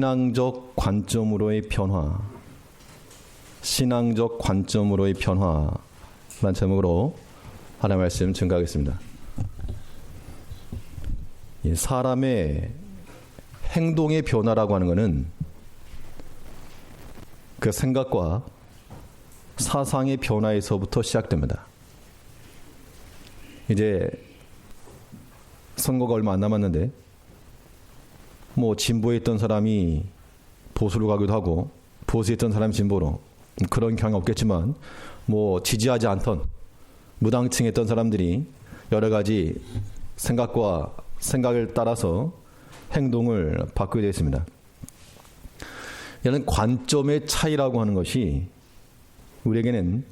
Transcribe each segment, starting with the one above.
신앙적 관점으로의 변화, 신앙적 관점으로의 변화라는 제목으로 하나의 말씀 증거하겠습니다. 사람의 행동의 변화라고 하는 것은 그 생각과 사상의 변화에서부터 시작됩니다. 이제 선거가 얼마 안 남았는데 진보에 있던 사람이 보수로 가기도 하고 보수에 있던 사람이 진보로, 그런 경향 없겠지만 지지하지 않던 무당층에 있던 사람들이 여러 가지 생각을 따라서 행동을 바꾸게 되어 있습니다. 이런 관점의 차이라고 하는 것이 우리에게는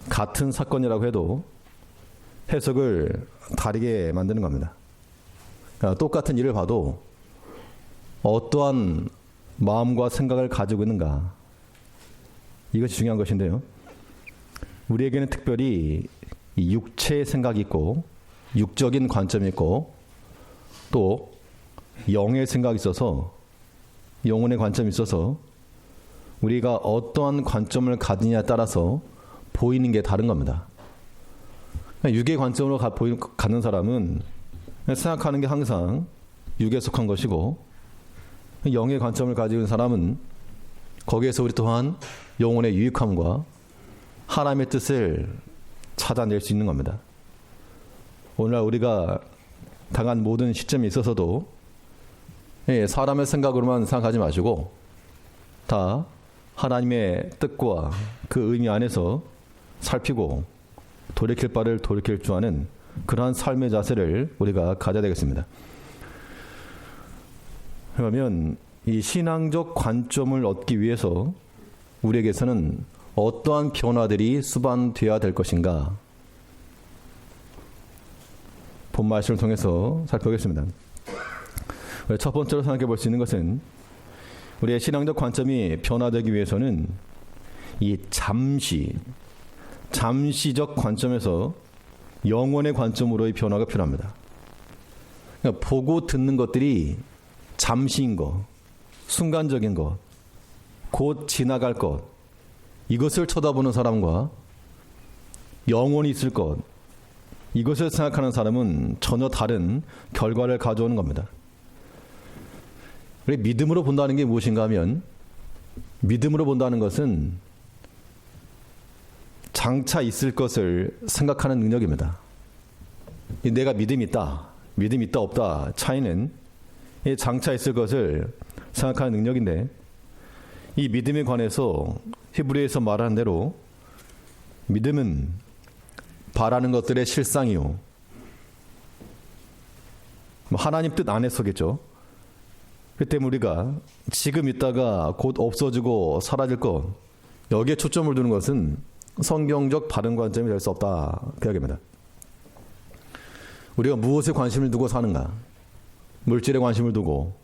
같은 사건이라고 해도 해석을 다르게 만드는 겁니다. 그러니까 똑같은 일을 봐도 어떠한 마음과 생각을 가지고 있는가, 이것이 중요한 것인데요. 우리에게는 특별히 이 육체의 생각이 있고 육적인 관점이 있고 또 영의 생각이 있어서, 영혼의 관점이 있어서 우리가 어떠한 관점을 가지냐에 따라서 보이는 게 다른 겁니다. 육의 관점으로 갖는 사람은 생각하는 게 항상 육에 속한 것이고, 영의 관점을 가지고 있는 사람은 거기에서 우리 또한 영혼의 유익함과 하나님의 뜻을 찾아낼 수 있는 겁니다. 오늘날 우리가 당한 모든 시점에 있어서도 사람의 생각으로만 생각하지 마시고 다 하나님의 뜻과 그 의미 안에서 살피고 돌이킬 바를 돌이킬 줄 아는 그러한 삶의 자세를 우리가 가져야 되겠습니다. 그러면 이 신앙적 관점을 얻기 위해서 우리에게서는 어떠한 변화들이 수반되어야 될 것인가, 본 말씀을 통해서 살펴보겠습니다. 첫 번째로 생각해 볼 수 있는 것은, 우리의 신앙적 관점이 변화되기 위해서는 이 잠시적 관점에서 영혼의 관점으로의 변화가 필요합니다. 그러니까 보고 듣는 것들이 잠시인 것, 순간적인 것, 곧 지나갈 것, 이것을 쳐다보는 사람과 영혼이 있을 것, 이것을 생각하는 사람은 전혀 다른 결과를 가져오는 겁니다. 우리 믿음으로 본다는 게 무엇인가 하면, 믿음으로 본다는 것은 장차 있을 것을 생각하는 능력입니다. 내가 믿음이 있다 없다 차이는 이 장차 있을 것을 생각하는 능력인데, 이 믿음에 관해서 히브리에서 말하는 대로 믿음은 바라는 것들의 실상이요, 하나님 뜻 안에 서겠죠. 그 때문에 우리가 지금 있다가 곧 없어지고 사라질 것, 여기에 초점을 두는 것은 성경적 바른 관점이 될 수 없다, 그 이야기입니다. 우리가 무엇에 관심을 두고 사는가, 물질에 관심을 두고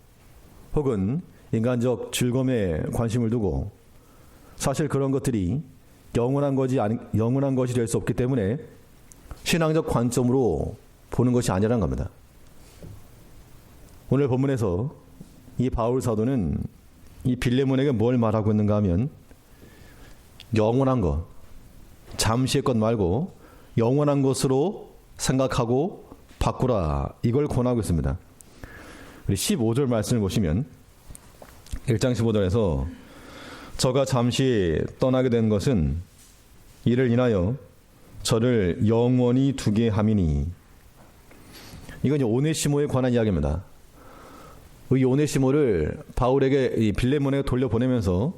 혹은 인간적 즐거움에 관심을 두고, 사실 그런 것들이 영원한 것이 될 수 없기 때문에 신앙적 관점으로 보는 것이 아니라는 겁니다. 오늘 본문에서 이 바울 사도는 이 빌레몬에게 뭘 말하고 있는가 하면, 영원한 것, 잠시의 것 말고 영원한 것으로 생각하고 바꾸라, 이걸 권하고 있습니다. 우리 15절 말씀을 보시면, 1장 15절에서 저가 잠시 떠나게 된 것은 이를 인하여 저를 영원히 두게 함이니, 이건 오네시모에 관한 이야기입니다. 이 오네시모를 바울에게, 이 빌레몬에게 돌려보내면서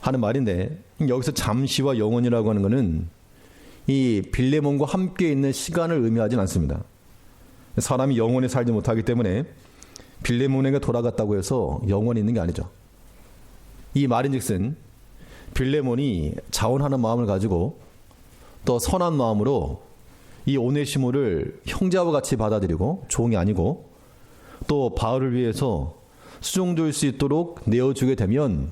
하는 말인데, 여기서 잠시와 영원이라고 하는 것은 이 빌레몬과 함께 있는 시간을 의미하진 않습니다. 사람이 영원히 살지 못하기 때문에 빌레몬에게 돌아갔다고 해서 영원히 있는 게 아니죠. 이 말인즉슨 빌레몬이 자원하는 마음을 가지고 또 선한 마음으로 이 오네시모를 형제와 같이 받아들이고, 종이 아니고 또 바울을 위해서 수종될 수 있도록 내어주게 되면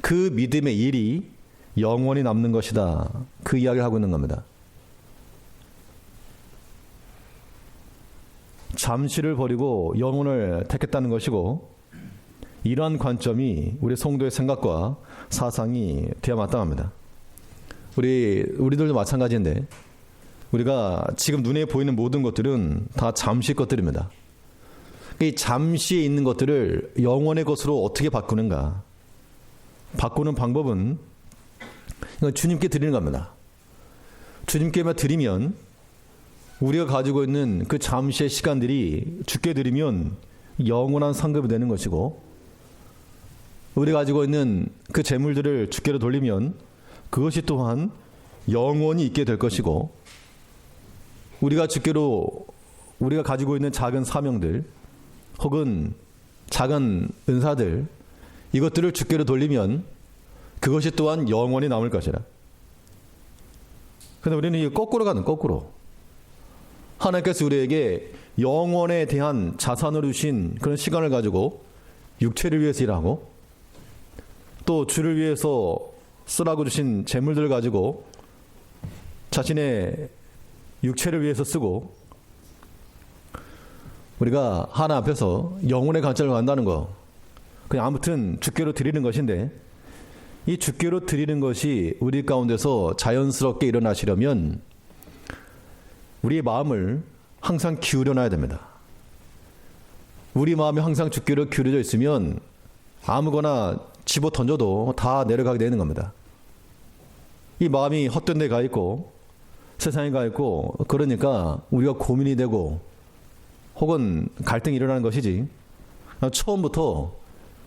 그 믿음의 일이 영원히 남는 것이다, 그 이야기를 하고 있는 겁니다. 잠시를 버리고 영혼을 택했다는 것이고, 이러한 관점이 우리 성도의 생각과 사상이 되어 마땅합니다. 우리들도 마찬가지인데 우리가 지금 눈에 보이는 모든 것들은 다 잠시 것들입니다. 이 잠시에 있는 것들을 영원의 것으로 어떻게 바꾸는가? 바꾸는 방법은 주님께 드리는 겁니다. 주님께만 드리면 우리가 가지고 있는 그 잠시의 시간들이 주께 드리면 영원한 상급이 되는 것이고, 우리가 가지고 있는 그 재물들을 주께로 돌리면 그것이 또한 영원히 있게 될 것이고, 우리가 가지고 있는 작은 사명들 혹은 작은 은사들, 이것들을 주께로 돌리면 그것이 또한 영원히 남을 것이라. 그런데 우리는 이 거꾸로 하나님께서 우리에게 영원에 대한 자산을 주신 그런 시간을 가지고 육체를 위해서 일하고, 또 주를 위해서 쓰라고 주신 재물들을 가지고 자신의 육체를 위해서 쓰고, 우리가 하나 앞에서 영혼의 관점을 간다는 거, 그냥 아무튼 주께로 드리는 것인데, 이 주께로 드리는 것이 우리 가운데서 자연스럽게 일어나시려면 우리의 마음을 항상 기울여 놔야 됩니다. 우리 마음이 항상 주께로 기울여져 있으면 아무거나 집어 던져도 다 내려가게 되는 겁니다. 이 마음이 헛된 데 가 있고 세상에 가 있고, 그러니까 우리가 고민이 되고 혹은 갈등이 일어나는 것이지, 처음부터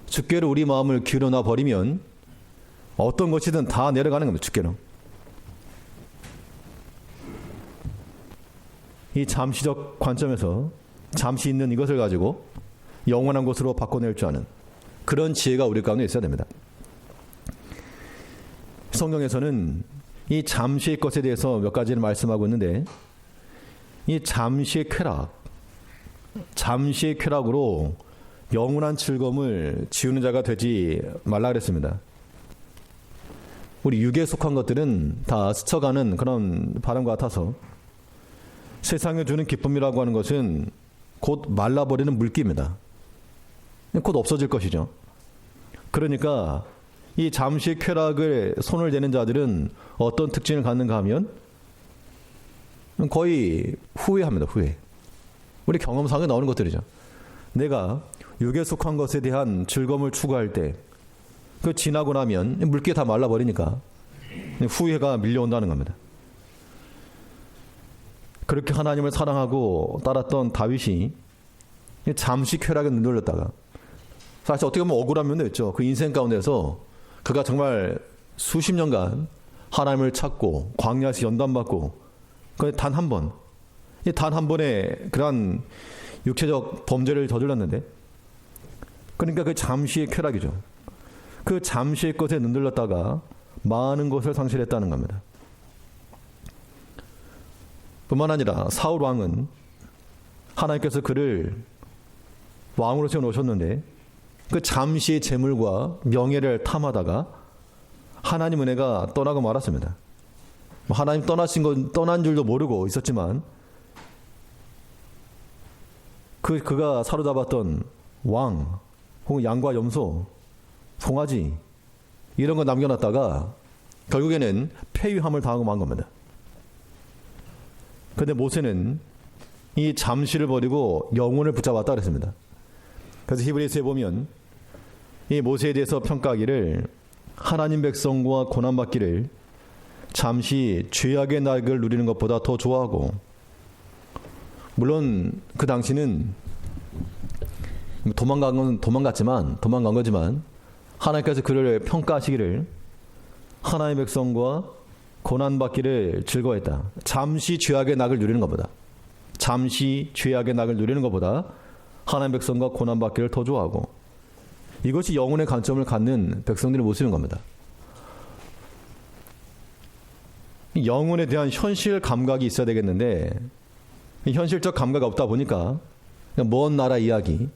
주께로 우리 마음을 기울여 놔 버리면 어떤 것이든 다 내려가는 겁니다. 주께로. 이 잠시적 관점에서 잠시 있는 이것을 가지고 영원한 것으로 바꿔낼 줄 아는 그런 지혜가 우리 가운데 있어야 됩니다. 성경에서는 이 잠시의 것에 대해서 몇 가지를 말씀하고 있는데, 이 잠시의 쾌락으로 영원한 즐거움을 지우는 자가 되지 말라 그랬습니다. 우리 육에 속한 것들은 다 스쳐가는 그런 바람과 같아서 세상에 주는 기쁨이라고 하는 것은 곧 말라버리는 물기입니다. 곧 없어질 것이죠. 그러니까 이 잠시의 쾌락을 손을 대는 자들은 어떤 특징을 갖는가 하면 거의 후회합니다. 후회. 우리 경험상에 나오는 것들이죠. 내가 육에 속한 것에 대한 즐거움을 추구할 때 그 지나고 나면 물기가 다 말라버리니까 후회가 밀려온다는 겁니다. 그렇게 하나님을 사랑하고 따랐던 다윗이 잠시 쾌락에 눈돌렸다가, 사실 어떻게 보면 억울한 면도 있죠. 그 인생 가운데서 그가 정말 수십 년간 하나님을 찾고 광야에서 연단받고 단 한 번의 그러한 육체적 범죄를 저질렀는데, 그러니까 그 잠시의 쾌락이죠. 그 잠시의 것에 눈들렸다가 많은 것을 상실했다는 겁니다. 뿐만 아니라 사울 왕은 하나님께서 그를 왕으로 세워놓으셨는데 그 잠시의 재물과 명예를 탐하다가 하나님 은혜가 떠나고 말았습니다. 하나님 떠난 줄도 모르고 있었지만 그가 사로잡았던 왕 혹은 양과 염소, 송아지 이런 거 남겨놨다가 결국에는 폐위함을 당하고 만 겁니다. 그런데 모세는 이 잠시를 버리고 영혼을 붙잡았다 그랬습니다. 그래서 히브리서에 보면 이 모세에 대해서 평가하기를 하나님 백성과 고난받기를 잠시 죄악의 낙을 누리는 것보다 더 좋아하고, 물론 그 당시는 도망간 거지만 하나님께서 그를 평가하시기를 하나님의 백성과 고난받기를 즐거워했다. 잠시 죄악의 낙을 누리는 것보다 하나님의 백성과 고난받기를 더 좋아하고, 이것이 영혼의 관점을 갖는 백성들의 모습인 겁니다. 영혼에 대한 현실 감각이 있어야 되겠는데 현실적 감각이 없다 보니까 그냥 먼 나라 이야기,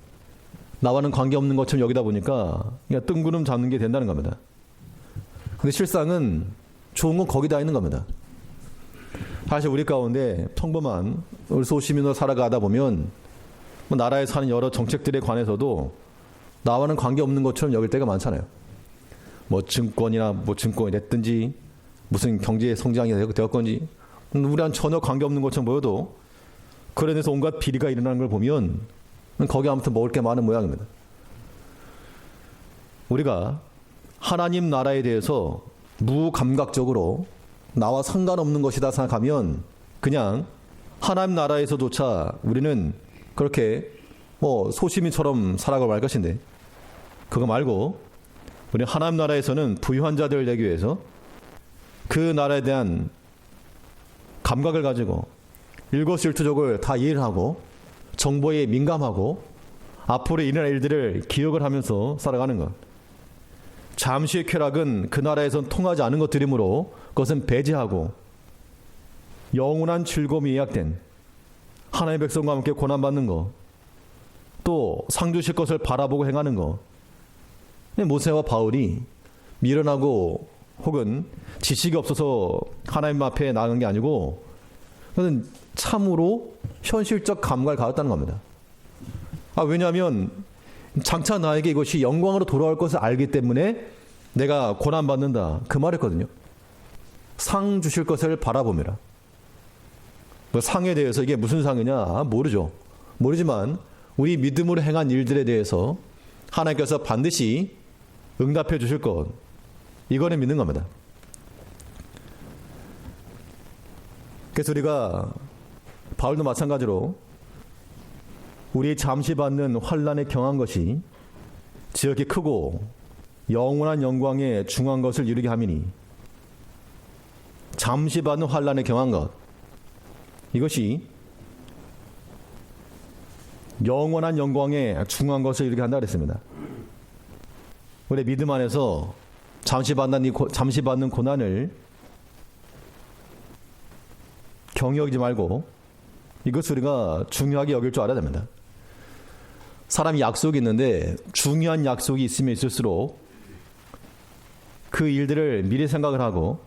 나와는 관계없는 것처럼 여기다 보니까 그냥 뜬구름 잡는 게 된다는 겁니다. 근데 실상은 좋은 건 거기다 있는 겁니다. 사실 우리 가운데 평범한 소시민으로 살아가다 보면 나라에 사는 여러 정책들에 관해서도 나와는 관계없는 것처럼 여길 때가 많잖아요. 뭐 증권이나 뭐 증권이 됐든지 무슨 경제 성장이 되었건지 우리랑 전혀 관계없는 것처럼 보여도 그에 대해서 온갖 비리가 일어나는 걸 보면 거기 아무튼 먹을 게 많은 모양입니다. 우리가 하나님 나라에 대해서 무감각적으로 나와 상관없는 것이다 생각하면 그냥 하나님 나라에서조차 우리는 그렇게 뭐 소시민처럼 살아가 말 것인데, 그거 말고 우리 하나님 나라에서는 부유한 자들을 내기 위해서 그 나라에 대한 감각을 가지고 일거수일투족을 다 이해를 하고 정보에 민감하고 앞으로 일어날 일들을 기억을 하면서 살아가는 것. 잠시의 쾌락은 그 나라에선 통하지 않은 것들이므로 그것은 배제하고 영원한 즐거움이 예약된 하나님의 백성과 함께 고난받는 것, 또 상 주실 것을 바라보고 행하는 것. 모세와 바울이 미련하고 혹은 지식이 없어서 하나님 앞에 나간 게 아니고 그는 참으로 현실적 감각을 가졌다는 겁니다. 왜냐하면 장차 나에게 이것이 영광으로 돌아올 것을 알기 때문에 내가 고난받는다, 그 말했거든요. 상 주실 것을 바라보미라. 그 상에 대해서 이게 무슨 상이냐 모르죠. 모르지만 우리 믿음으로 행한 일들에 대해서 하나님께서 반드시 응답해 주실 것, 이거는 믿는 겁니다. 그래서 우리가 바울도 마찬가지로 우리 잠시 받는 환난에 경한 것이 지극히 크고 영원한 영광에 중한 것을 이루게 함이니, 잠시 받는 환난에 경한 것, 이것이 영원한 영광에 중한 것을 이루게 한다 그랬습니다. 우리 믿음 안에서 잠시 받는 고난을 경히 여기지 말고 이것을 우리가 중요하게 여길 줄 알아야 됩니다. 사람이 약속이 있는데 중요한 약속이 있으면 있을수록 그 일들을 미리 생각을 하고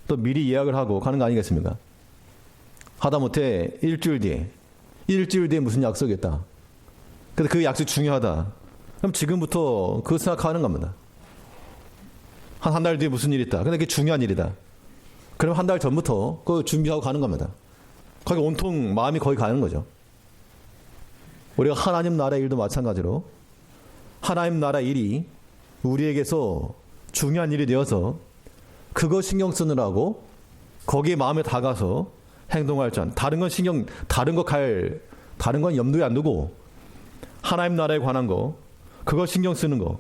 또 미리 예약을 하고 가는 거 아니겠습니까? 하다못해 일주일 뒤에 무슨 약속이 있다. 근데 그 약속이 중요하다. 그럼 지금부터 그거 생각하는 겁니다. 한 달 뒤에 무슨 일이 있다. 근데 그게 중요한 일이다. 그럼 한 달 전부터 그거 준비하고 가는 겁니다. 거기 온통 마음이 거기 가는 거죠. 우리가 하나님 나라의 일도 마찬가지로 하나님 나라 일이 우리에게서 중요한 일이 되어서 그거 신경 쓰느라고 거기에 마음에 다가서 행동할 줄, 다른 건 염두에 안 두고 하나님 나라에 관한 거, 그거 신경 쓰는 거,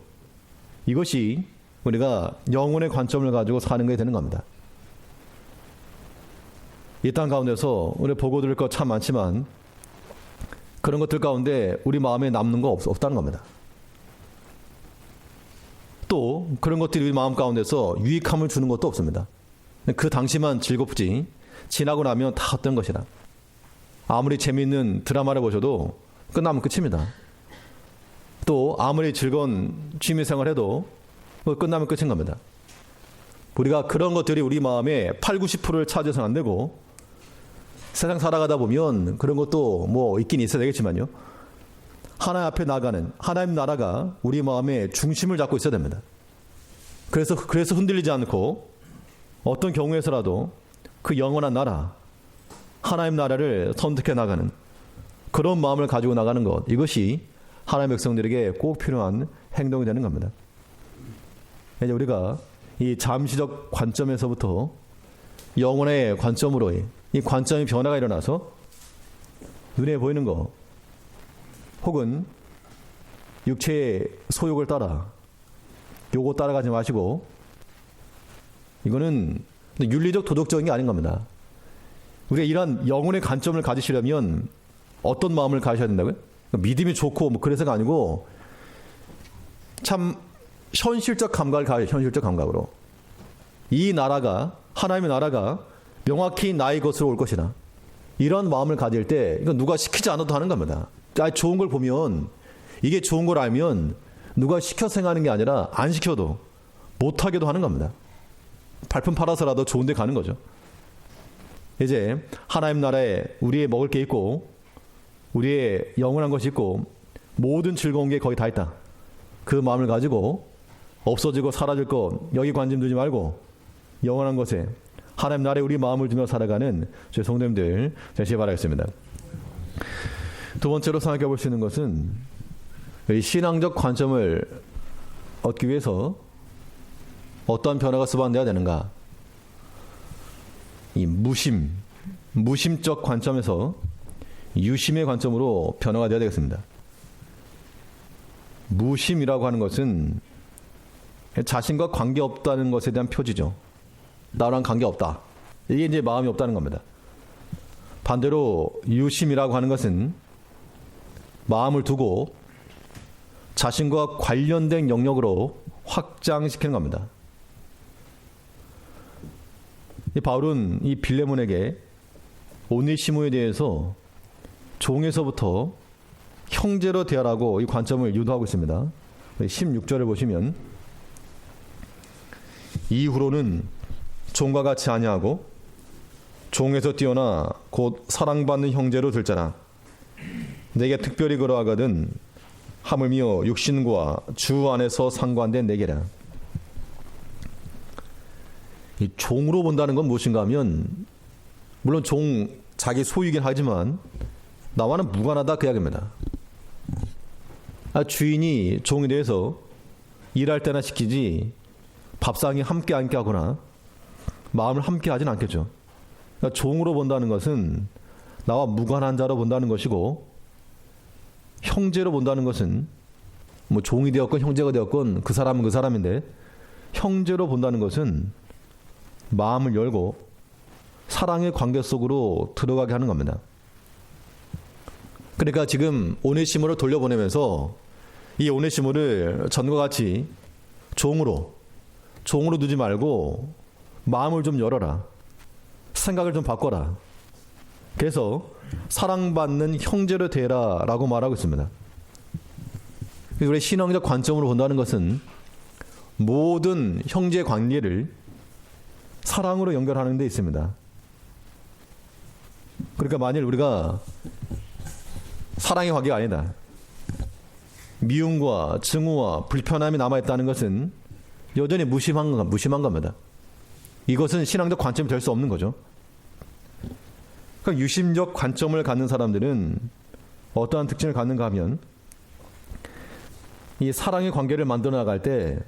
이것이 우리가 영혼의 관점을 가지고 사는 게 되는 겁니다. 이 땅 가운데서 우리 보고 들을 것 참 많지만 그런 것들 가운데 우리 마음에 남는 거 없다는 겁니다. 또 그런 것들이 우리 마음 가운데서 유익함을 주는 것도 없습니다. 그 당시만 즐겁지 지나고 나면 다 헛된 것이라. 아무리 재미있는 드라마를 보셔도 끝나면 끝입니다. 또 아무리 즐거운 취미생활을 해도 끝나면 끝인 겁니다. 우리가 그런 것들이 우리 마음의 80~90%를 차지해서는 안 되고, 세상 살아가다 보면 그런 것도 뭐 있긴 있어야 되겠지만요, 하나님 앞에 나가는 하나님 나라가 우리 마음의 중심을 잡고 있어야 됩니다. 그래서 흔들리지 않고 어떤 경우에서라도 그 영원한 나라, 하나님 나라를 선택해 나가는 그런 마음을 가지고 나가는 것, 이것이 하나님의 백성들에게 꼭 필요한 행동이 되는 겁니다. 이제 우리가 이 잠시적 관점에서부터 영혼의 관점으로 이 관점의 변화가 일어나서 눈에 보이는 거 혹은 육체의 소욕을 따라 요거 따라가지 마시고, 이거는 윤리적 도덕적인 게 아닌 겁니다. 우리가 이런 영혼의 관점을 가지시려면 어떤 마음을 가셔야 된다고요? 믿음이 좋고 뭐 그래서가 아니고 참 현실적 감각을 가져요. 현실적 감각으로 이 나라가, 하나님의 나라가 명확히 나의 것으로 올 것이다, 이런 마음을 가질 때 이건 누가 시키지 않아도 하는 겁니다. 좋은 걸 보면, 이게 좋은 걸 알면 누가 시켜서 행하는 게 아니라 안 시켜도 못하게도 하는 겁니다. 발품 팔아서라도 좋은 데 가는 거죠. 이제 하나님 나라에 우리의 먹을 게 있고 우리의 영원한 것이 있고 모든 즐거운 게 거기 다 있다. 그 마음을 가지고 없어지고 사라질 것 여기 관심 두지 말고 영원한 것에 하나님 나라에 우리 마음을 두며 살아가는 저희 성도님들 되시기 바라겠습니다. 두 번째로 생각해 볼 수 있는 것은 이 신앙적 관점을 얻기 위해서 어떠한 변화가 수반되어야 되는가. 이 무심적 관점에서 유심의 관점으로 변화가 되어야 되겠습니다. 무심이라고 하는 것은 자신과 관계없다는 것에 대한 표지죠. 나랑 관계없다. 이게 이제 마음이 없다는 겁니다. 반대로 유심이라고 하는 것은 마음을 두고 자신과 관련된 영역으로 확장시키는 겁니다. 이 바울은 이 빌레몬에게 오네시모에 대해서 종에서부터 형제로 대하라고 이 관점을 유도하고 있습니다. 16절을 보시면 이후로는 종과 같이 아니하고 종에서 뛰어나 곧 사랑받는 형제로 될 자라. 내게 특별히 그러하거든 하물며 육신과 주 안에서 상관된 내게라. 이 종으로 본다는 건 무엇인가 하면 물론 종 자기 소유이긴 하지만 나와는 무관하다 그 이야기입니다. 주인이 종에 대해서 일할 때나 시키지 밥상에 함께 앉게 하거나 마음을 함께 하진 않겠죠. 그러니까 종으로 본다는 것은 나와 무관한 자로 본다는 것이고, 형제로 본다는 것은 뭐 종이 되었건 형제가 되었건 그 사람은 그 사람인데, 형제로 본다는 것은 마음을 열고 사랑의 관계 속으로 들어가게 하는 겁니다. 그러니까 지금 오네시모를 돌려보내면서 이 오네시모를 전과 같이 종으로 두지 말고 마음을 좀 열어라. 생각을 좀 바꿔라. 그래서 사랑받는 형제로 대라 라고 말하고 있습니다. 우리 신앙적 관점으로 본다는 것은 모든 형제 관계를 사랑으로 연결하는 데 있습니다. 그러니까 만일 우리가 사랑의 관계가 아니다, 미움과 증오와 불편함이 남아있다는 것은 여전히 무심한 겁니다. 이것은 신앙적 관점이 될 수 없는 거죠. 그러니까 유심적 관점을 갖는 사람들은 어떠한 특징을 갖는가 하면 이 사랑의 관계를 만들어 나갈 때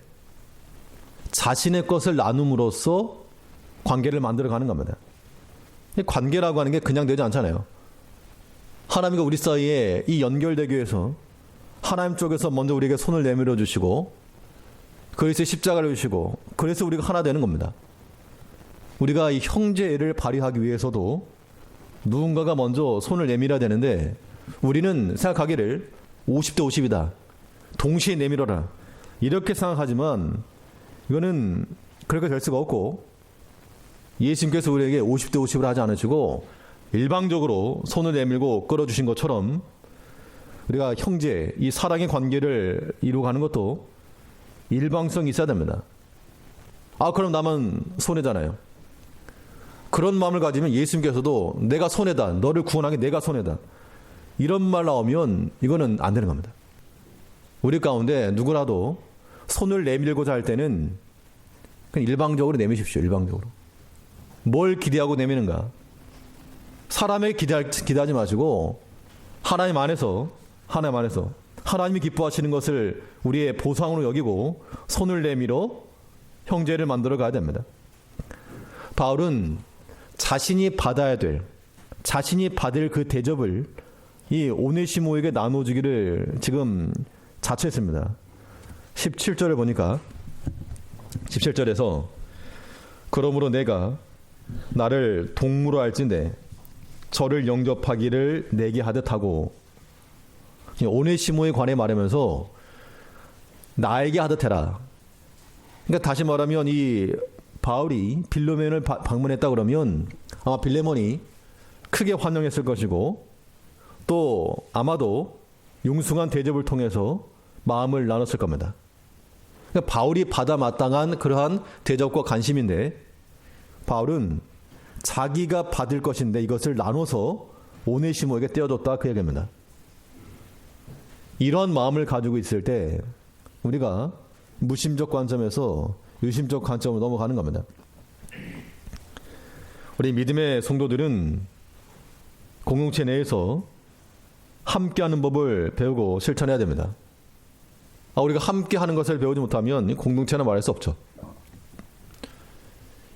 자신의 것을 나눔으로써 관계를 만들어 가는 겁니다. 이 관계라고 하는 게 그냥 되지 않잖아요. 하나님과 우리 사이에 이 연결되기 위해서 하나님 쪽에서 먼저 우리에게 손을 내밀어 주시고 그리스도의 십자가를 주시고 그래서 우리가 하나 되는 겁니다. 우리가 이 형제애를 발휘하기 위해서도 누군가가 먼저 손을 내밀어야 되는데 우리는 생각하기를 50대 50이다. 동시에 내밀어라. 이렇게 생각하지만 이거는 그렇게 될 수가 없고, 예수님께서 우리에게 50대 50을 하지 않으시고 일방적으로 손을 내밀고 끌어주신 것처럼 우리가 형제, 이 사랑의 관계를 이루어가는 것도 일방성이 있어야 됩니다. 그럼 나만 손해잖아요. 그런 마음을 가지면 예수님께서도 내가 손해다, 너를 구원하기 내가 손해다, 이런 말 나오면 이거는 안 되는 겁니다. 우리 가운데 누구라도 손을 내밀고자 할 때는 그냥 일방적으로 내미십시오. 일방적으로. 뭘 기대하고 내미는가? 사람에게 기대하지 마시고 하나님 안에서 하나님이 기뻐하시는 것을 우리의 보상으로 여기고 손을 내밀어 형제를 만들어 가야 됩니다. 바울은 자신이 받을 그 대접을 이 오네시모에게 나눠주기를 지금 자처했습니다. 17절을 보니까 17절에서 그러므로 내가 나를 동무로 할진대 저를 영접하기를 내게 하듯 하고, 오네시모에 관해 말하면서 나에게 하듯 해라. 그러니까 다시 말하면 이 바울이 빌레몬을 방문했다 그러면 아마 빌레몬이 크게 환영했을 것이고 또 아마도 융숭한 대접을 통해서 마음을 나눴을 겁니다. 그러니까 바울이 받아 마땅한 그러한 대접과 관심인데 바울은 자기가 받을 것인데 이것을 나눠서 오네시모에게 떼어줬다 그 얘기입니다. 이런 마음을 가지고 있을 때 우리가 무심적 관점에서 유심적 관점으로 넘어가는 겁니다. 우리 믿음의 성도들은 공동체 내에서 함께하는 법을 배우고 실천해야 됩니다. 우리가 함께하는 것을 배우지 못하면 공동체는 말할 수 없죠.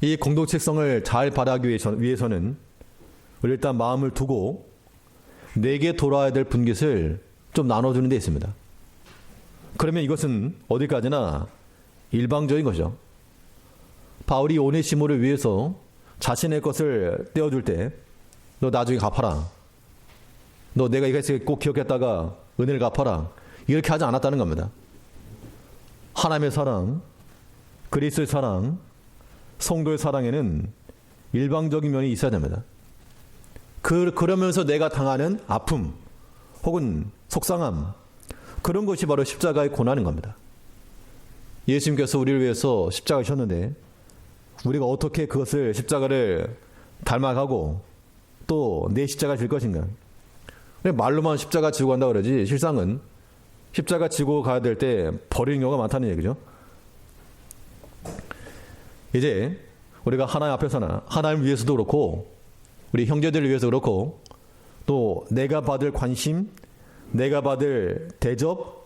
이 공동체성을 잘 발휘하기 위해서는 우리 일단 마음을 두고 내게 돌아야 될 분깃을 좀 나눠주는 데 있습니다. 그러면 이것은 어디까지나 일방적인 것이죠. 바울이 오네시모를 위해서 자신의 것을 떼어줄 때 너 나중에 갚아라. 너 내가 이것을 꼭 기억했다가 은혜를 갚아라. 이렇게 하지 않았다는 겁니다. 하나님의 사랑, 그리스도의 사랑, 성도의 사랑에는 일방적인 면이 있어야 됩니다. 그러면서 내가 당하는 아픔 혹은 속상함, 그런 것이 바로 십자가의 고난인 겁니다. 예수님께서 우리를 위해서 십자가를 셨는데 우리가 어떻게 그것을 십자가를 닮아가고 또 내 십자가 질 것인가. 말로만 십자가 지고 간다고 그러지 실상은 십자가 지고 가야 될 때 버리는 경우가 많다는 얘기죠. 이제 우리가 하나님 앞에서나 하나님 위해서도 그렇고 우리 형제들을 위해서 그렇고 또 내가 받을 관심, 내가 받을 대접,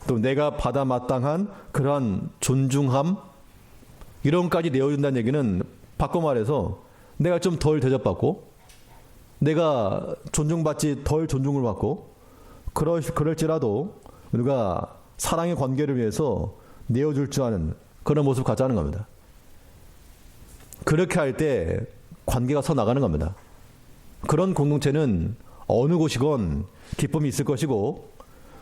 또 내가 받아 마땅한 그러한 존중함, 이런 것까지 내어준다는 얘기는 바꿔 말해서 내가 좀 덜 대접받고 내가 존중받지 덜 존중을 받고 그럴지라도 우리가 사랑의 관계를 위해서 내어줄 줄 아는 그런 모습을 갖자는 겁니다. 그렇게 할 때 관계가 서 나가는 겁니다. 그런 공동체는 어느 곳이건 기쁨이 있을 것이고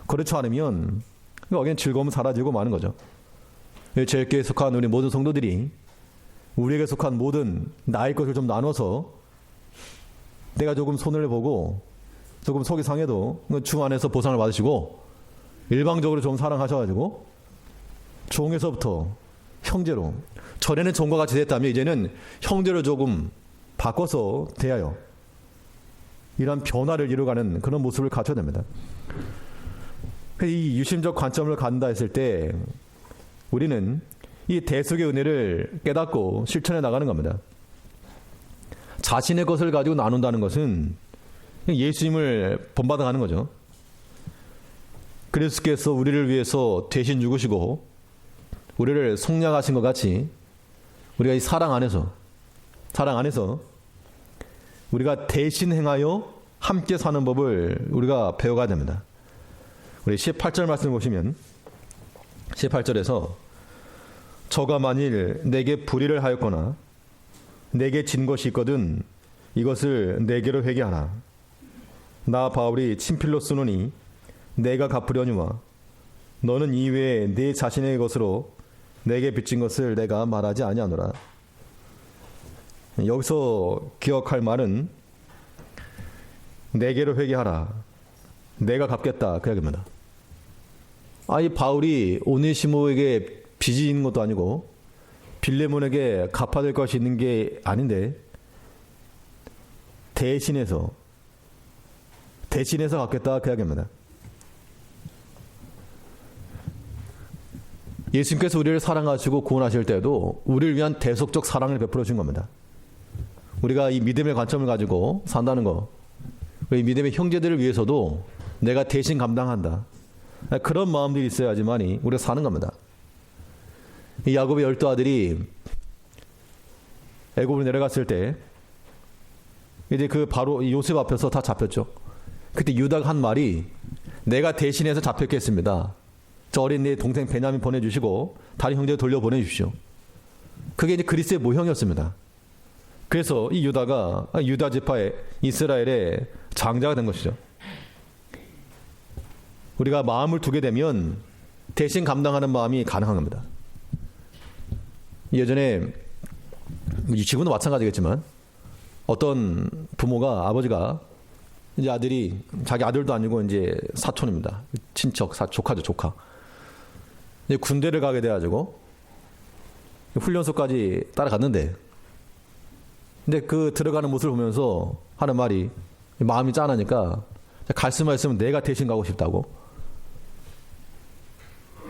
그렇지 않으면 거기엔 즐거움은 사라지고 마는 거죠. 제일교회에 속한 우리 모든 성도들이 우리에게 속한 모든 나의 것을 좀 나눠서 내가 조금 손을 보고 조금 속이 상해도 주 안에서 보상을 받으시고 일방적으로 좀 사랑하셔가지고 종에서부터 형제로, 전에는 종과 같이 됐다면 이제는 형제로 조금 바꿔서 대하여 이러한 변화를 이루어가는 그런 모습을 갖춰야 됩니다. 이 유심적 관점을 갖는다 했을 때 우리는 이 대속의 은혜를 깨닫고 실천해 나가는 겁니다. 자신의 것을 가지고 나눈다는 것은 예수님을 본받아 가는 거죠. 그리스도께서 우리를 위해서 대신 죽으시고 우리를 속량하신 것 같이 우리가 이 사랑 안에서 우리가 대신 행하여 함께 사는 법을 우리가 배워가야 됩니다. 우리 18절 말씀을 보시면 18절에서 저가 만일 내게 불의를 하였거나 내게 진 것이 있거든 이것을 내게로 회개하라. 나 바울이 친필로 쓰노니 내가 갚으려니와 너는 이외에 네 자신의 것으로 내게 빚진 것을 내가 말하지 아니하노라. 여기서 기억할 말은 내게로 회개하라. 내가 갚겠다 그 이야기입니다. 이 바울이 오네시모에게 빚이 있는 것도 아니고 빌레몬에게 갚아야 될 것이 있는 게 아닌데 대신해서 갚겠다 그 이야기입니다. 예수님께서 우리를 사랑하시고 구원하실 때도 우리를 위한 대속적 사랑을 베풀어 준 겁니다. 우리가 이 믿음의 관점을 가지고 산다는 거, 우리 믿음의 형제들을 위해서도 내가 대신 감당한다. 그런 마음들이 있어야지만이 우리가 사는 겁니다. 이 야곱의 12 아들이 애굽으로 내려갔을 때 이제 그 바로 요셉 앞에서 다 잡혔죠. 그때 유다가 한 말이 내가 대신해서 잡혔겠습니다. 저 어린 내 동생 베냐민 보내주시고 다른 형제를 돌려 보내주십시오. 그게 이제 그리스의 모형이었습니다. 그래서 이 유다가 유다 지파의 이스라엘의 장자가 된 것이죠. 우리가 마음을 두게 되면 대신 감당하는 마음이 가능한 겁니다. 예전에 지금도 마찬가지겠지만 어떤 부모가 아버지가 이제 아들이 자기 아들도 아니고 이제 사촌입니다. 친척, 조카죠, 조카. 이제 군대를 가게 돼가지고 훈련소까지 따라갔는데, 근데 그 들어가는 모습을 보면서 하는 말이 마음이 짠하니까 갈 수만 있으면 내가 대신 가고 싶다고.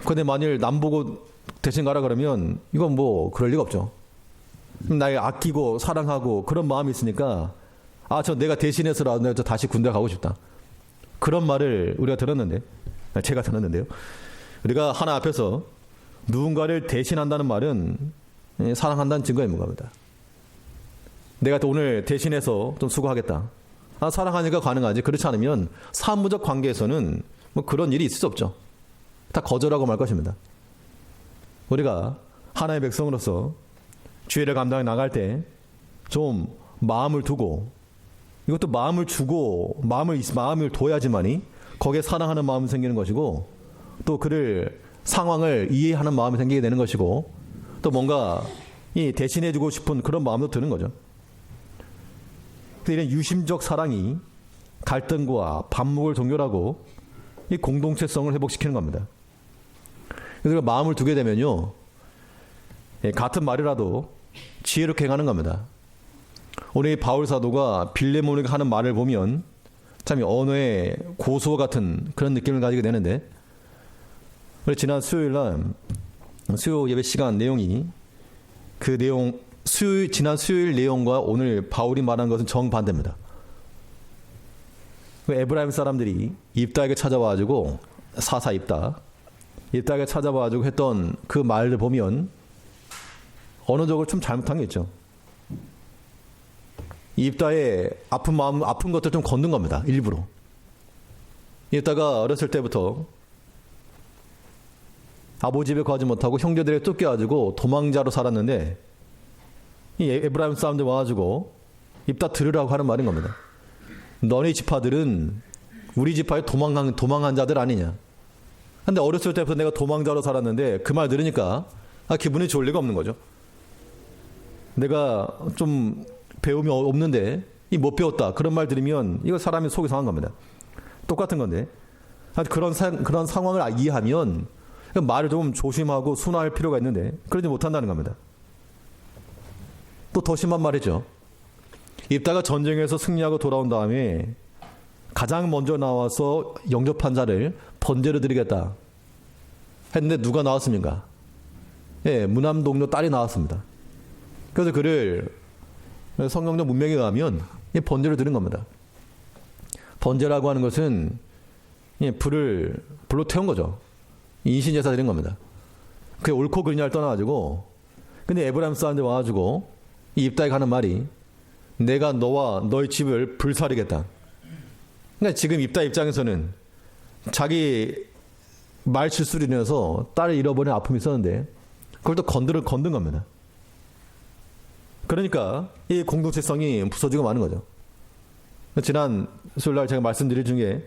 근데 만일 남 보고 대신 가라 그러면 이건 뭐 그럴 리가 없죠. 날 아끼고 사랑하고 그런 마음이 있으니까 저 내가 대신해서라도 내가 다시 군대 가고 싶다. 그런 말을 우리가 들었는데, 제가 들었는데요. 우리가 하나 앞에서 누군가를 대신한다는 말은 사랑한다는 증거인 겁니다. 내가 오늘 대신해서 좀 수고하겠다. 사랑하니까 가능하지. 그렇지 않으면 사무적 관계에서는 뭐 그런 일이 있을 수 없죠. 다 거절하고 말 것입니다. 우리가 하나의 백성으로서 주의를 감당해 나갈 때 좀 마음을 두고, 이것도 마음을 주고 마음을 둬야지만이 거기에 사랑하는 마음이 생기는 것이고, 또 그를 상황을 이해하는 마음이 생기게 되는 것이고, 또 뭔가 이 대신해주고 싶은 그런 마음도 드는 거죠. 이런 유심적 사랑이 갈등과 반목을 종결하고 이 공동체성을 회복시키는 겁니다. 그래서 마음을 두게 되면요, 같은 말이라도 지혜롭게 행하는 겁니다. 오늘 이 바울 사도가 빌레몬에게 하는 말을 보면 참 언어의 고수와 같은 그런 느낌을 가지게 되는데, 우리 지난 수요일날 수요 예배 시간 내용이 그 내용 지난 수요일 내용과 오늘 바울이 말한 것은 정반대입니다. 에브라임 사람들이 입다에게 찾아와가지고 입다에게 찾아와가지고 했던 그 말을 보면 언어적으로 좀 잘못한 게 있죠. 입다의 아픈 것들 좀 건든 겁니다. 일부러. 입다가 어렸을 때부터 아버지 집에 가지 못하고 형제들에 쫓겨가지고 도망자로 살았는데, 이 에브라임 사람들 와가지고 입다 들으라고 하는 말인 겁니다. 너네 지파들은 우리 지파에 도망한 자들 아니냐. 근데 어렸을 때부터 내가 도망자로 살았는데 그 말 들으니까 기분이 좋을 리가 없는 거죠. 내가 좀 배움이 없는데 못 배웠다, 그런 말 들으면 이거 사람이 속이 상한 겁니다. 똑같은 건데 그런 상황을 이해하면 말을 좀 조심하고 순화할 필요가 있는데 그러지 못한다는 겁니다. 또 더 심한 말이죠. 입다가 전쟁에서 승리하고 돌아온 다음에 가장 먼저 나와서 영접한 자를 번제로 드리겠다 했는데 누가 나왔습니까? 무남 동료 딸이 나왔습니다. 그래서 그를 성경적 문맥에 의하면 번제로 드린 겁니다. 번제라고 하는 것은 불로 태운 거죠. 인신제사 드린 겁니다. 그게 옳고 그르냐를 떠나가지고, 근데 에브라임 사람들 와가지고 이 입다에 가는 말이 내가 너와 너의 집을 불사르겠다. 그러니까 지금 입다 입장에서는 자기 말 실수로 인해서 딸을 잃어버린 아픔이 있었는데 그걸 또 건든 겁니다. 그러니까 이 공동체성이 부서지고 마는 거죠. 지난 수요일날 제가 말씀드릴 중에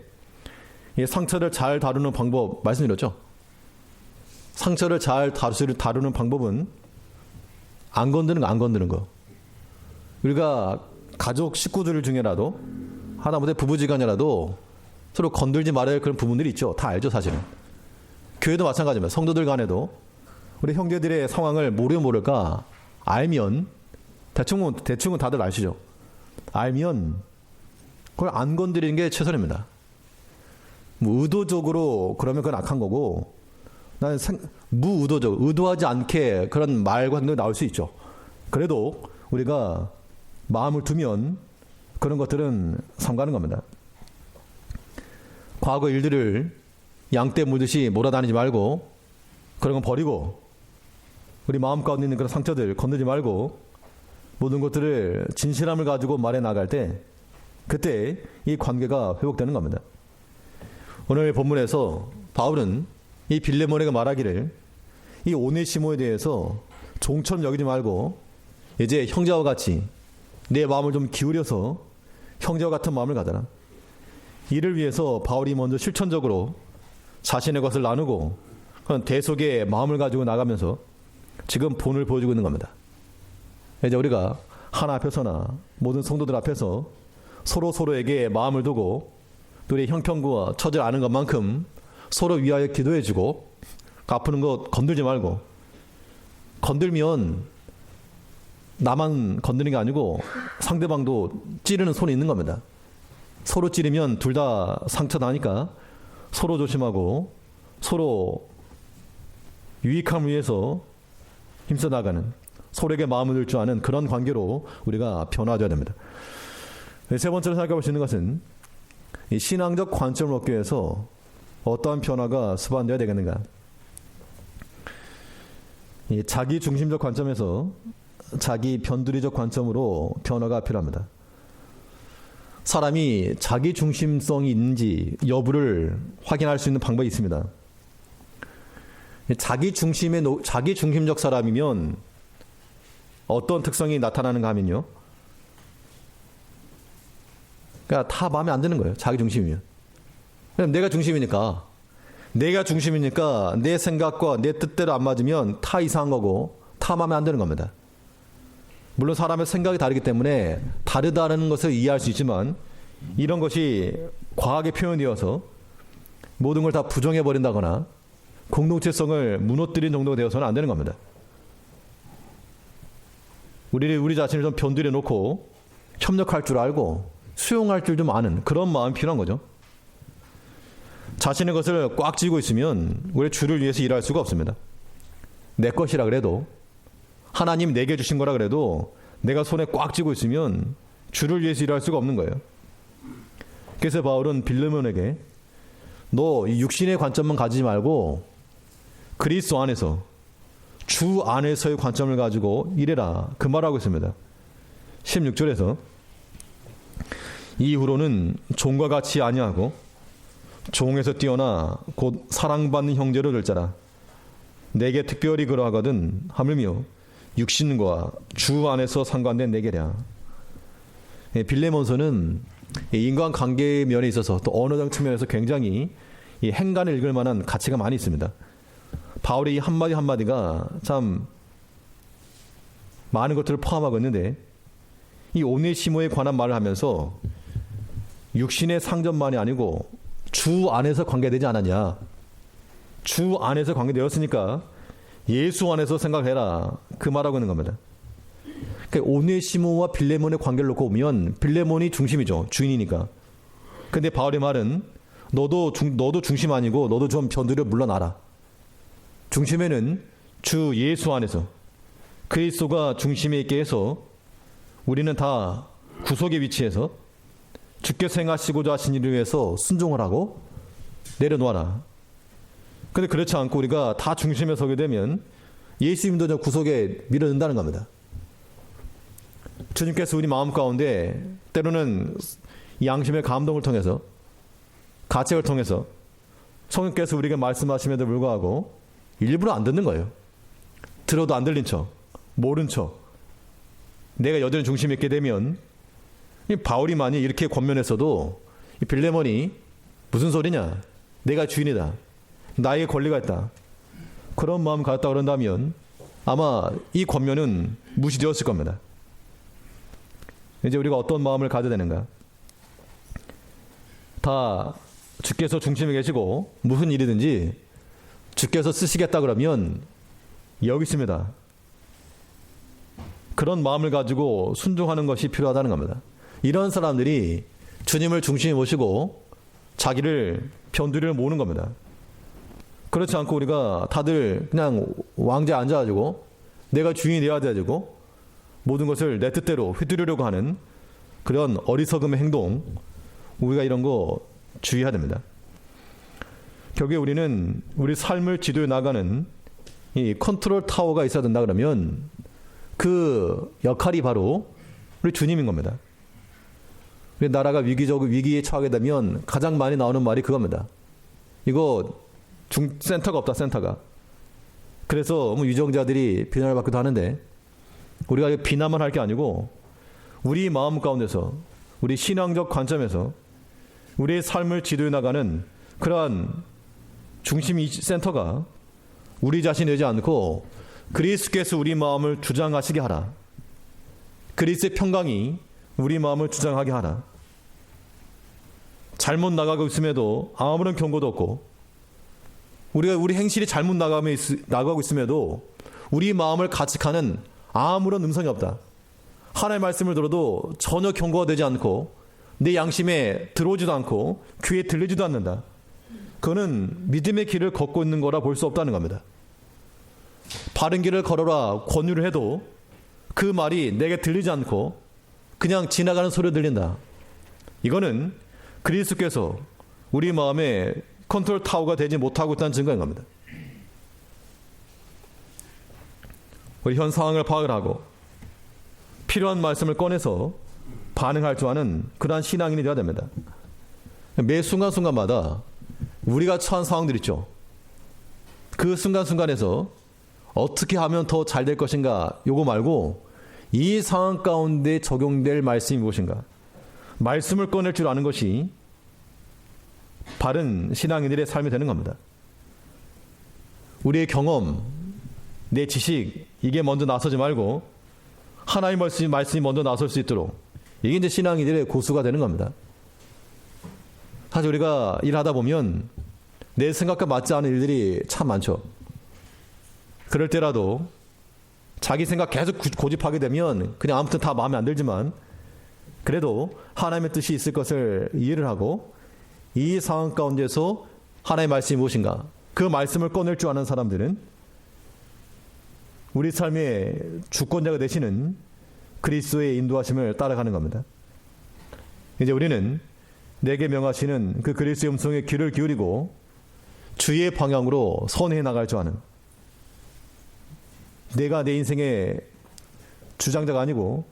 이 상처를 잘 다루는 방법 말씀드렸죠. 상처를 잘 다루는 방법은 안 건드는 거. 우리가 가족 식구들 중에라도 하다못해 부부지간이라도 서로 건들지 말아야 할 그런 부분들이 있죠. 다 알죠, 사실은. 교회도 마찬가지입니다. 성도들 간에도 우리 형제들의 상황을 모를까 알면, 대충은 다들 아시죠. 알면 그걸 안 건드리는 게 최선입니다. 뭐 의도적으로 그러면 그건 악한 거고, 나는 의도하지 않게 그런 말과 행동이 나올 수 있죠. 그래도 우리가 마음을 두면 그런 것들은 삼가는 겁니다. 과거 일들을 양떼 물듯이 몰아다니지 말고 그런 건 버리고, 우리 마음 가운데 있는 그런 상처들 건드리지 말고 모든 것들을 진실함을 가지고 말해 나갈 때 그때 이 관계가 회복되는 겁니다. 오늘 본문에서 바울은 이 빌레몬에게 말하기를 이 오네시모에 대해서 종처럼 여기지 말고 이제 형제와 같이 내 마음을 좀 기울여서 형제와 같은 마음을 가져라. 이를 위해서 바울이 먼저 실천적으로 자신의 것을 나누고 그런 대속의 마음을 가지고 나가면서 지금 본을 보여주고 있는 겁니다. 이제 우리가 하나 앞에서나 모든 성도들 앞에서 서로에게 마음을 두고 또 우리 형편과 처지를 아는 것만큼 서로 위하여 기도해주고, 아프는 것 건들지 말고, 건들면 나만 건드는 게 아니고 상대방도 찌르는 손이 있는 겁니다. 서로 찌르면 둘 다 상처 나니까 서로 조심하고 서로 유익함을 위해서 힘써 나가는, 서로에게 마음을 들 줄 아는 그런 관계로 우리가 변화되어야 됩니다. 세 번째로 생각해 수 있는 것은 이 신앙적 관점을 얻기 위해서 어떠한 변화가 수반되어야 되겠는가. 이 자기 중심적 관점에서 자기 변두리적 관점으로 변화가 필요합니다. 사람이 자기 중심성이 있는지 여부를 확인할 수 있는 방법이 있습니다. 자기 중심적 사람이면 어떤 특성이 나타나는가 하면요, 그러니까 다 마음에 안 드는 거예요. 자기 중심이면. 그럼 내가 중심이니까 내 생각과 내 뜻대로 안 맞으면 다 이상한 거고 다 마음에 안 드는 겁니다. 물론 사람의 생각이 다르기 때문에 다르다는 것을 이해할 수 있지만, 이런 것이 과하게 표현되어서 모든 걸 다 부정해버린다거나 공동체성을 무너뜨린 정도가 되어서는 안 되는 겁니다. 우리 자신을 좀 변두리에 놓고 협력할 줄 알고 수용할 줄 좀 아는 그런 마음이 필요한 거죠. 자신의 것을 꽉 쥐고 있으면 우리 주를 위해서 일할 수가 없습니다. 내 것이라 그래도, 하나님 내게 주신 거라 그래도 내가 손에 꽉 쥐고 있으면 주를 위해서 일할 수가 없는 거예요. 그래서 바울은 빌레몬에게 너 육신의 관점만 가지지 말고 그리스도 안에서, 주 안에서의 관점을 가지고 일해라, 그 말하고 있습니다. 16절에서 이후로는 종과 같이 아니하고 종에서 뛰어나 곧 사랑받는 형제로 될 자라. 내게 특별히 그러하거든 하물며 육신과 주 안에서 상관된 내게랴. 빌레몬서는 인간관계의 면에 있어서 또 언어적 측면에서 굉장히 이 행간을 읽을 만한 가치가 많이 있습니다. 바울의 이 한마디 한마디가 참 많은 것들을 포함하고 있는데, 이 오네시모에 관한 말을 하면서 육신의 상전만이 아니고 주 안에서 관계되지 않았냐, 주 안에서 관계되었으니까 예수 안에서 생각해라, 그 말하고 있는 겁니다. 그러니까 오네시모와 빌레몬의 관계를 놓고 보면 빌레몬이 중심이죠, 주인이니까. 근데 바울의 말은 너도 중심 아니고 너도 좀 변두려 물러나라. 중심에는 주 예수 안에서 그리스도가 중심에 있게 해서 우리는 다 구속의 위치에서 주께서 행하시고자 하신 일을 위해서 순종을 하고 내려놓아라. 근데 그렇지 않고 우리가 다 중심에 서게 되면 예수님도 저 구속에 밀어넣는다는 겁니다. 주님께서 우리 마음 가운데 때로는 양심의 감동을 통해서, 가책을 통해서 성령께서 우리에게 말씀하심에도 불구하고 일부러 안 듣는 거예요. 들어도 안 들린 척, 모른 척. 내가 여전히 중심에 있게 되면, 이 바울이 만약 이렇게 권면했어도 이 빌레몬이 무슨 소리냐, 내가 주인이다, 나에게 권리가 있다, 그런 마음 가졌다 그런다면 아마 이 권면은 무시되었을 겁니다. 이제 우리가 어떤 마음을 가져야 되는가? 다 주께서 중심에 계시고 무슨 일이든지 주께서 쓰시겠다 그러면 여기 있습니다. 그런 마음을 가지고 순종하는 것이 필요하다는 겁니다. 이런 사람들이 주님을 중심에 모시고 자기를 변두리를 모으는 겁니다. 그렇지 않고 우리가 다들 그냥 왕자에 앉아가지고 내가 주인이 되어야 되고 모든 것을 내 뜻대로 휘두르려고 하는 그런 어리석음의 행동, 우리가 이런 거 주의해야 됩니다. 결국에 우리는 우리 삶을 지도해 나가는 이 컨트롤 타워가 있어야 된다 그러면 그 역할이 바로 우리 주님인 겁니다. 우리 나라가 위기에 처하게 되면 가장 많이 나오는 말이 그겁니다. 이거 센터가 없다, 센터가. 그래서 유정자들이 비난을 받기도 하는데, 우리가 비난만 할 게 아니고 우리 마음 가운데서, 우리 신앙적 관점에서 우리의 삶을 지도해 나가는 그러한 중심 센터가 우리 자신이 되지 않고 그리스도께서 우리 마음을 주장하시게 하라. 그리스도의 평강이 우리 마음을 주장하게 하라. 잘못 나가고 있음에도 아무런 경고도 없고, 우리 행실이 잘못 나가고 있음에도 우리 마음을 가책하는 아무런 음성이 없다. 하나님의 말씀을 들어도 전혀 경고가 되지 않고 내 양심에 들어오지도 않고 귀에 들리지도 않는다. 그거는 믿음의 길을 걷고 있는 거라 볼 수 없다는 겁니다. 바른 길을 걸어라 권유를 해도 그 말이 내게 들리지 않고 그냥 지나가는 소리가 들린다. 이거는 그리스도께서 우리 마음에 컨트롤 타워가 되지 못하고 있다는 증거인 겁니다. 우리 현 상황을 파악을 하고 필요한 말씀을 꺼내서 반응할 줄 아는 그러한 신앙인이 되어야 됩니다. 매 순간순간마다 우리가 처한 상황들 있죠. 그 순간순간에서 어떻게 하면 더 잘 될 것인가 요거 말고 이 상황 가운데 적용될 말씀이 무엇인가, 말씀을 꺼낼 줄 아는 것이 바른 신앙인들의 삶이 되는 겁니다. 우리의 경험, 내 지식 이게 먼저 나서지 말고 하나님 말씀이 먼저 나설 수 있도록, 이게 이제 신앙인들의 고수가 되는 겁니다. 사실 우리가 일하다 보면 내 생각과 맞지 않은 일들이 참 많죠. 그럴 때라도 자기 생각 계속 고집하게 되면 그냥 아무튼 다 마음에 안 들지만 그래도 하나님의 뜻이 있을 것을 이해를 하고 이 상황 가운데서 하나님의 말씀이 무엇인가 그 말씀을 꺼낼 줄 아는 사람들은 우리 삶의 주권자가 되시는 그리스도의 인도하심을 따라가는 겁니다. 이제 우리는 내게 명하시는 그 그리스도의 음성에 귀를 기울이고 주의 방향으로 선회해 나갈 줄 아는, 내가 내 인생의 주장자가 아니고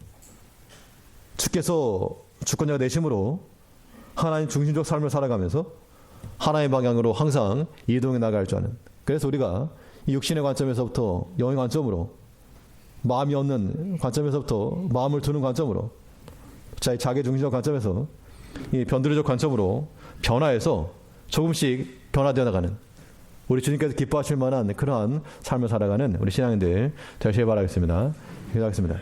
주께서 주권자가 되심으로 하나님 중심적 삶을 살아가면서 하나의 방향으로 항상 이동해 나갈 줄 아는, 그래서 우리가 이 육신의 관점에서부터 영의 관점으로, 마음이 없는 관점에서부터 마음을 두는 관점으로, 자기 중심적 관점에서 이 변두리적 관점으로 변화해서 조금씩 변화되어 나가는, 우리 주님께서 기뻐하실 만한 그러한 삶을 살아가는 우리 신앙인들 되시길 바라겠습니다. 기도하겠습니다.